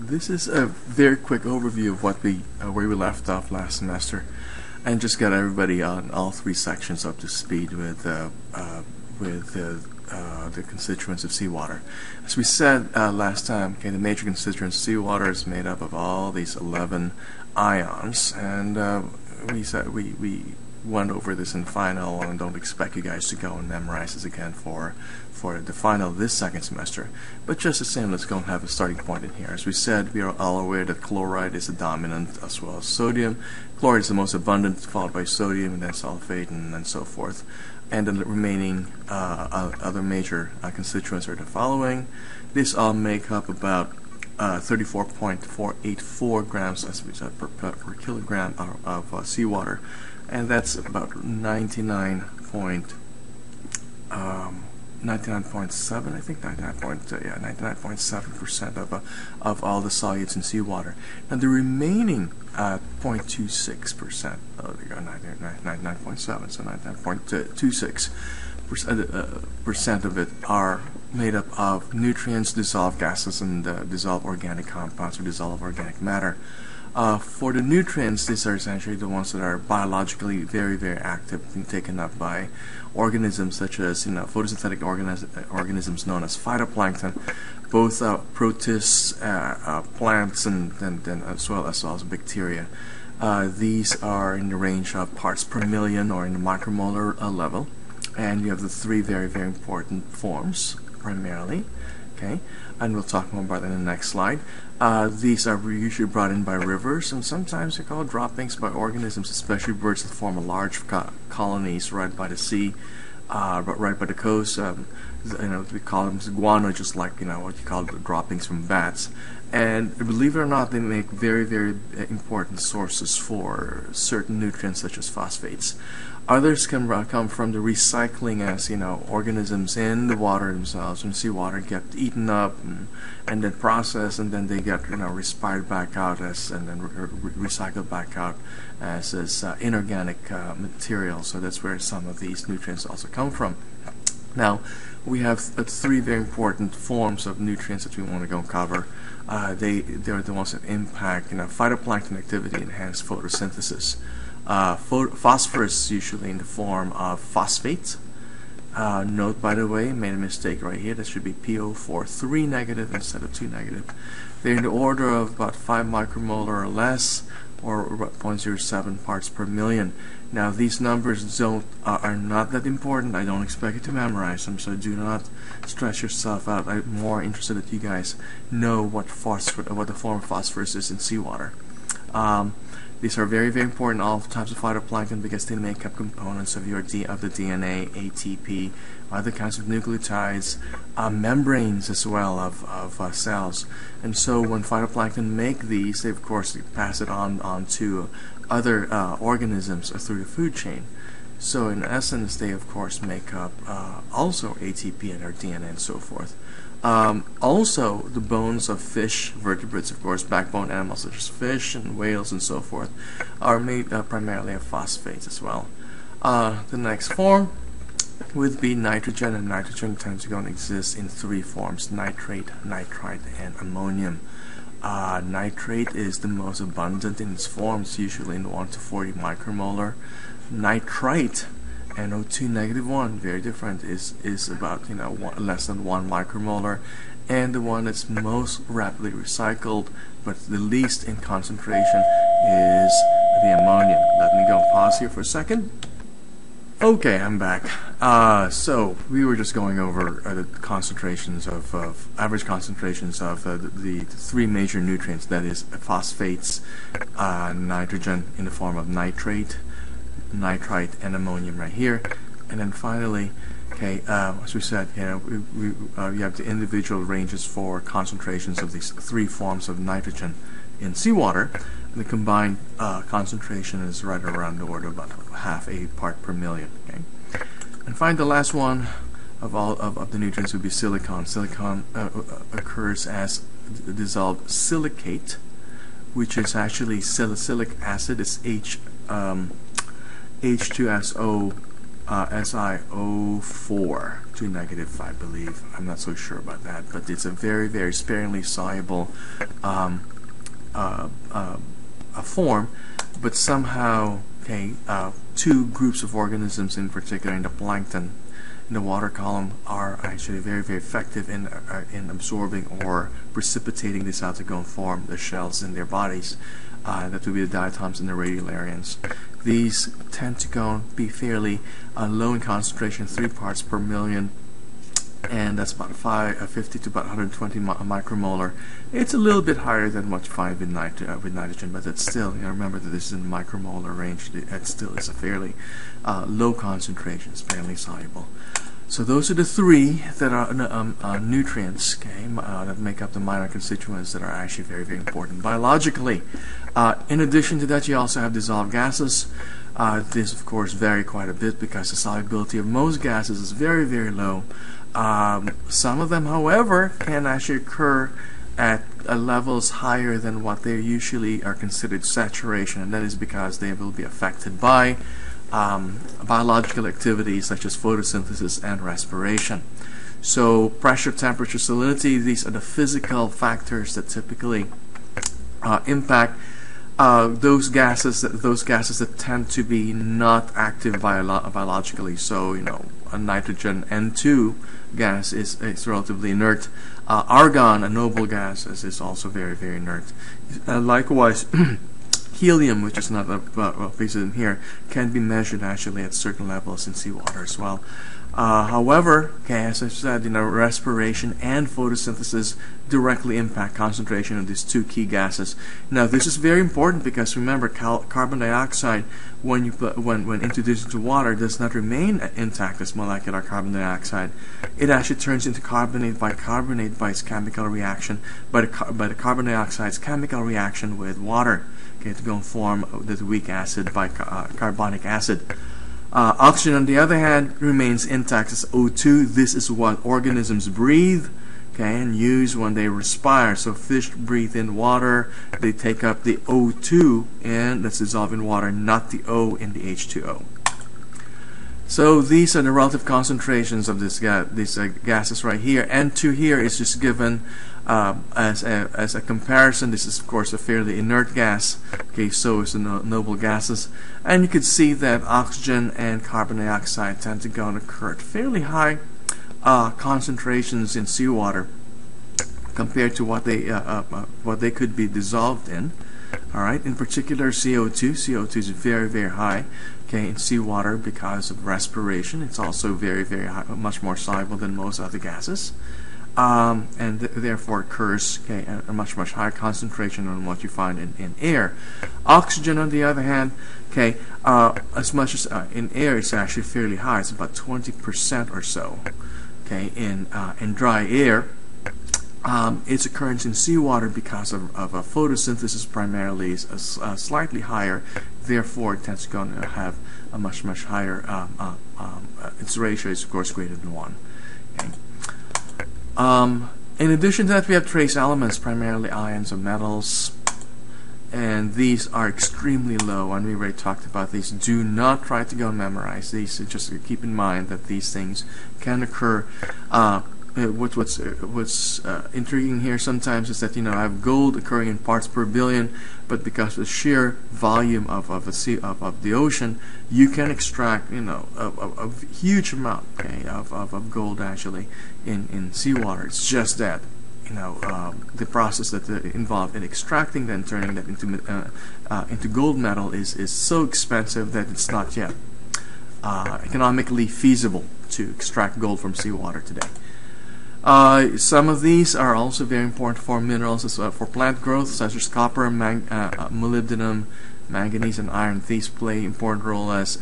This is a very quick overview of what where we left off last semester, and just got everybody on all three sections up to speed with the constituents of seawater. As we said last time, the major constituents of seawater is made up of all these 11 ions, and we went over this in final, and don't expect you guys to go and memorize this again for the final this second semester. But just the same, let's go and have a starting point in here. As we said, we are all aware that chloride is the dominant as well as sodium. Chloride is the most abundant, followed by sodium, and then sulfate, and so forth. And the remaining other major constituents are the following. These all make up about 34.484 grams, as we said, per kilogram of seawater, and that's about 99.7, I think 99.7% of all the solutes in seawater. And the remaining 0.26%, 99.7, so 99.26% of it are made up of nutrients, dissolved gases, and dissolved organic compounds or dissolved organic matter. For the nutrients, these are essentially the ones that are biologically very, very active and taken up by organisms such as photosynthetic organisms known as phytoplankton, both protists, plants, and as well as bacteria. These are in the range of parts per million or in the micromolar level, and you have the three very, very important forms primarily. Okay, and we'll talk more about that in the next slide. These are usually brought in by rivers, and sometimes they're called droppings by organisms, especially birds that form large colonies right by the sea, right by the coast. We call them guano, just like what you call the droppings from bats. And believe it or not, they make very, very important sources for certain nutrients such as phosphates. Others can come from the recycling, as organisms in the water themselves, in seawater, get eaten up and then processed, and then they get respired back out and then recycled back out as inorganic material. So that's where some of these nutrients also come from. Now, we have three very important forms of nutrients that we want to go cover. They're the ones that impact phytoplankton activity, enhance photosynthesis. Phosphorus usually in the form of phosphate. Note, by the way, made a mistake right here. That should be PO43 negative instead of 2 negative. They're in the order of about 5 micromolar or less, or 0.07 parts per million. Now, these numbers are not that important. I don't expect you to memorize them, so do not stress yourself out. I'm more interested that you guys know what the form of phosphorus is in seawater. These are very, very important, all types of phytoplankton, because they make up components of the DNA, ATP, other kinds of nucleotides, membranes as well of cells. And so when phytoplankton make these, they of course pass it on to other organisms through the food chain. So in essence, they of course make up also ATP in their DNA and so forth. Also, the bones of fish, vertebrates, of course, backbone animals such as fish and whales and so forth, are made primarily of phosphates as well. The next form would be nitrogen, and nitrogen tends to go and exist in three forms: nitrate, nitrite, and ammonium. Nitrate is the most abundant in its forms, usually in 1 to 40 micromolar. Nitrite, NO2 negative 1, very different, is about less than 1 micromolar, and the one that's most rapidly recycled but the least in concentration is the ammonium. Let me go pause here for a second. Okay, I'm back. So we were just going over the concentrations of average concentrations of the three major nutrients, that is phosphates, nitrogen in the form of nitrate, nitrite, and ammonium right here. And then finally, as we said, you have the individual ranges for concentrations of these three forms of nitrogen in seawater. The combined concentration is right around the order of about half a part per million. Okay, and finally, the last one of all of the nutrients would be silicon. Silicon occurs as dissolved silicate, which is actually salicylic acid. It's H2SO SiO4 to -5, I believe. I'm not so sure about that, but it's a very, very sparingly soluble form. But somehow, okay, two groups of organisms in particular, in the plankton, in the water column, are actually very, very effective in absorbing or precipitating this acetone form, the shells in their bodies. That would be the diatoms and the radiolarians. These tend to be fairly low in concentration, 3 parts per million, and that's about 50 to about 120 micromolar. It's a little bit higher than what you find with nitrogen, but it's still, remember that this is in the micromolar range. It still is a fairly low concentration. It's fairly soluble. So those are the three that are nutrients, okay, that make up the minor constituents that are actually very, very important biologically. In addition to that, you also have dissolved gases. This, of course, vary quite a bit because the solubility of most gases is very, very low. Some of them, however, can actually occur at levels higher than what they usually are considered saturation, and that is because they will be affected by biological activities such as photosynthesis and respiration. So pressure, temperature, salinity, these are the physical factors that typically impact those gases that tend to be not active biologically. So, a nitrogen N2 gas is relatively inert. Argon, a noble gas, is also very, very inert. Likewise, helium, which is not featured in here, can be measured actually at certain levels in seawater as well. However, as I said, respiration and photosynthesis directly impact concentration of these two key gases. Now, this is very important because remember, carbon dioxide, when introduced into water, does not remain intact as molecular carbon dioxide. It actually turns into carbonate by its chemical reaction, by the carbon dioxide's chemical reaction with water, okay, to go and form the weak acid by carbonic acid. Oxygen, on the other hand, remains intact as O2. This is what organisms breathe, okay, and use when they respire. So fish breathe in water. They take up the O2 that's dissolved in water, not the O in the H2O. So these are the relative concentrations of these gases right here. N2 here is just given as a comparison. This is, of course, a fairly inert gas. Okay, so is the noble gases, and you can see that oxygen and carbon dioxide tend to occur at fairly high concentrations in seawater compared to what they could be dissolved in. All right. In particular, CO2. CO2 is very, very high, okay, in seawater because of respiration. It's also very, very high, much more soluble than most other gases. And therefore occurs, okay, at a much, much higher concentration than what you find in air. Oxygen, on the other hand, okay, as much as in air, it's actually fairly high. It's about 20% or so, okay, in dry air. Its occurrence in seawater because of a photosynthesis primarily is slightly higher. Therefore, it tends to have a much, much higher. Its ratio is, of course, greater than 1. Okay. In addition to that, we have trace elements, primarily ions of metals, and these are extremely low, and we already talked about these. Do not try to go and memorize these. Just keep in mind that these things can occur. What's intriguing here sometimes is that I have gold occurring in parts per billion, but because of the sheer volume of the ocean, you can extract a huge amount, okay, of gold actually in seawater. It's just that the process that involved in extracting that and turning that into gold metal is so expensive that it's not yet economically feasible to extract gold from seawater today. Some of these are also very important for minerals as well, for plant growth, such as copper, molybdenum, manganese, and iron. These play important role as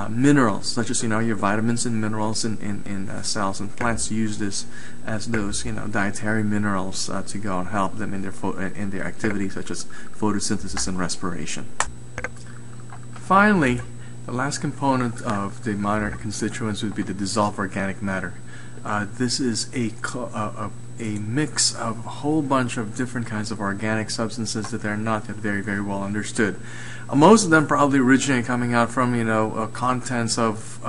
minerals, such as your vitamins and minerals in cells, and plants use this as those dietary minerals to go and help them in their activities such as photosynthesis and respiration. Finally, the last component of the minor constituents would be the dissolved organic matter. This is a a mix of a whole bunch of different kinds of organic substances that are not yet very, very well understood. Most of them probably originate coming out from, contents of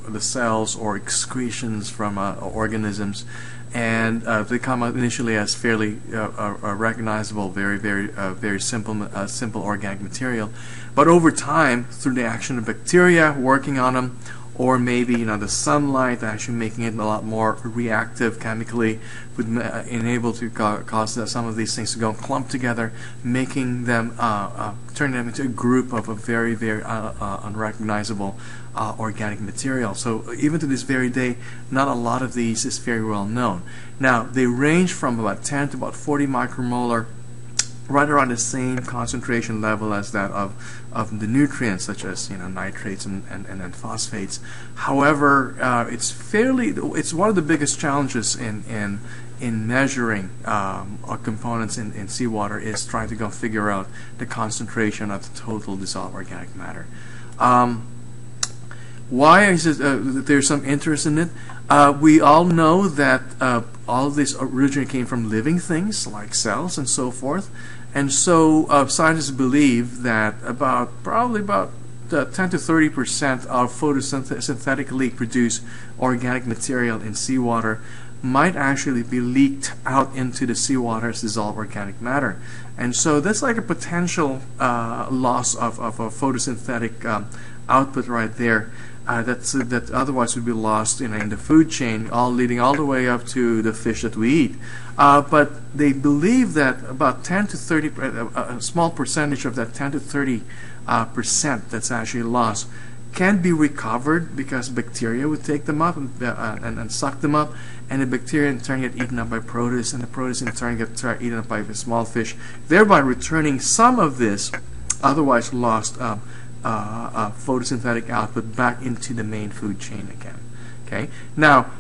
the cells or excretions from organisms, and they come out initially as fairly recognizable, very simple organic material. But over time, through the action of bacteria working on them, or maybe the sunlight actually making it a lot more reactive chemically, would enable to cause some of these things to go and clump together, making them turning them into a group of a very unrecognizable organic material. So even to this very day, not a lot of these is very well known. Now they range from about 10 to about 40 micromolar, right around the same concentration level as that of the nutrients, such as nitrates and phosphates. However, it's one of the biggest challenges in measuring components in seawater is trying to go figure out the concentration of the total dissolved organic matter. Why is it there's some interest in it? We all know that all of this originally came from living things like cells and so forth, and so scientists believe that probably about 10 to 30% of photosynthetically produced organic material in seawater might actually be leaked out into the seawater as dissolved organic matter. And so that's like a potential loss of a photosynthetic output right there. That otherwise would be lost in the food chain, leading all the way up to the fish that we eat. But they believe that about 10 to 30, a small percentage of that 10 to 30% that's actually lost can be recovered because bacteria would take them up and suck them up, and the bacteria in turn get eaten up by protists, and the protists in turn get eaten up by the small fish, thereby returning some of this otherwise lost photosynthetic output back into the main food chain again. Okay. Now,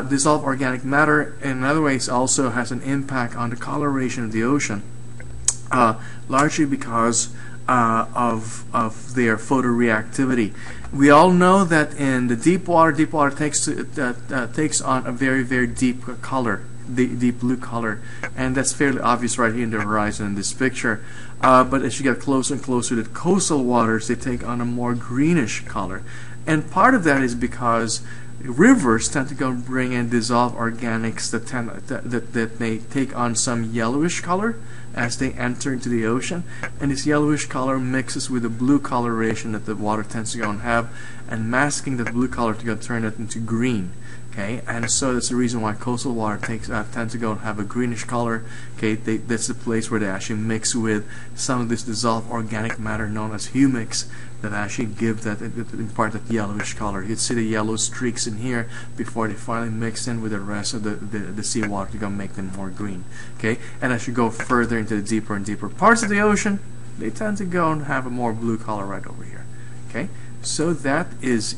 dissolved organic matter in other ways also has an impact on the coloration of the ocean, largely because of their photoreactivity. We all know that in the deep water takes on a very deep color, deep blue color, and that's fairly obvious right here in the horizon in this picture. But as you get closer and closer to the coastal waters, they take on a more greenish color, and part of that is because rivers tend to go and bring in dissolved organics that may take on some yellowish color as they enter into the ocean, and this yellowish color mixes with the blue coloration that the water tends to go and have, and masking that blue color to go turn it into green. Okay, and so that's the reason why coastal water tend to go and have a greenish color. Okay, that's the place where they actually mix with some of this dissolved organic matter known as humics that actually give that, impart that yellowish color. You'd see the yellow streaks in here before they finally mix in with the rest of the seawater to go make them more green. Okay, and as you go further into the deeper and deeper parts of the ocean, they tend to go and have a more blue color right over here. Okay, so that is